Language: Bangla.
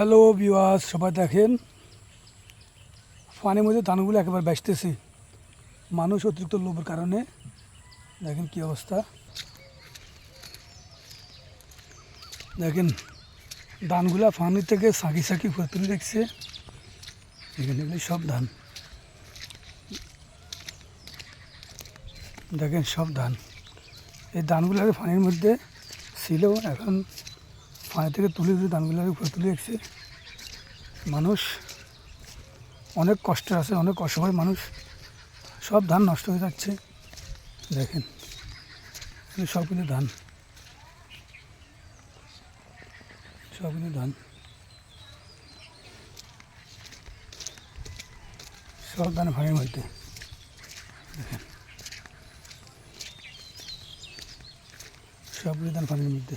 হ্যালো ভিউয়ার্স, সবাই দেখেন পানির মধ্যে ধানগুলো একেবারে বেচতেছে। মানুষ অতিরিক্ত লোভের কারণে দেখেন কি অবস্থা। দেখেন ধানগুলা পানি থেকে সাঁকি সাঁকি করে তুলে রেখেছে। এখানে এগুলি সব ধান, দেখেন সব ধান। এই ধানগুলো পানির মধ্যে ছিল, এখন পানি থেকে তুলে ধানগুলো উপরে তুলে রেখেছে। মানুষ অনেক কষ্টে আছে, অনেক অসহায় মানুষ। সব ধান নষ্ট হয়ে যাচ্ছে। দেখেন সবগুলো ধান, সবগুলো ধান, সব ধান ভাঙের মধ্যে। দেখেন সবগুলো ধান পানির মধ্যে।